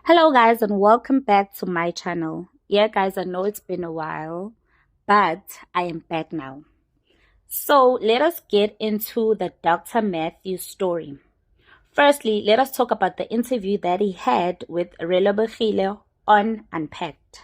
Hello guys, and welcome back to my channel. Yeah guys, I know it's been a while, but I am back now. So let us get into the Dr. Matthew story. Firstly, let us talk about the interview that he had with Relebogile on Unpacked.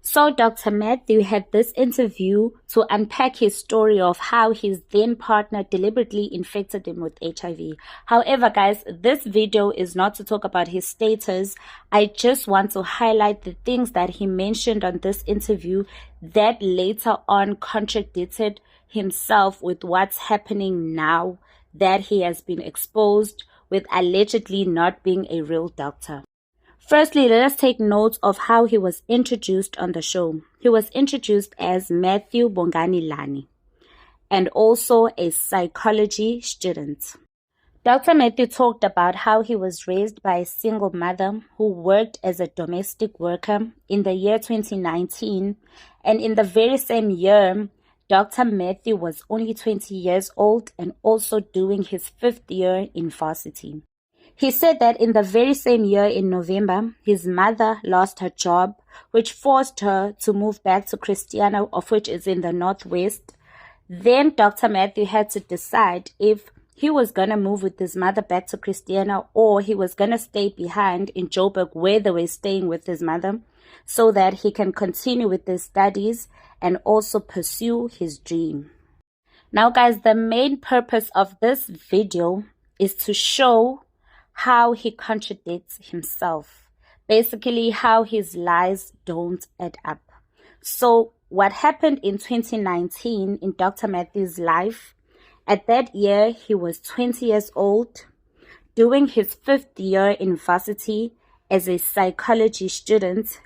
So Dr. Matthew had this interview to unpack his story of how his then partner deliberately infected him with HIV. However, guys, this video is not to talk about his status. I just want to highlight the things that he mentioned on this interview that later on contradicted himself with what's happening now that he has been exposed with allegedly not being a real doctor. Firstly, let us take note of how he was introduced on the show. He was introduced as Matthew Bongani Lani and also a psychology student. Dr. Matthew talked about how he was raised by a single mother who worked as a domestic worker in the year 2019, and in the very same year, Dr. Matthew was only 20 years old and also doing his 5th year in varsity. He said that in the very same year in November, his mother lost her job, which forced her to move back to Christiana, of which is in the Northwest. Then Dr. Matthew had to decide if he was going to move with his mother back to Christiana or he was going to stay behind in Joburg where they were staying with his mother so that he can continue with his studies and also pursue his dream. Now guys, the main purpose of this video is to show how he contradicts himself. Basically, how his lies don't add up. So what happened in 2019 in Dr. Matthew's life, at that year he was 20 years old, doing his 5th year in varsity as a psychology student,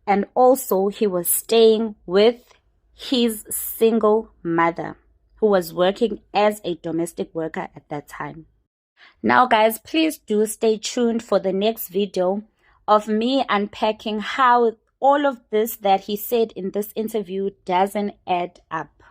and also he was staying with his single mother who was working as a domestic worker at that time. Now guys, please do stay tuned for the next video of me unpacking how all of this that he said in this interview doesn't add up.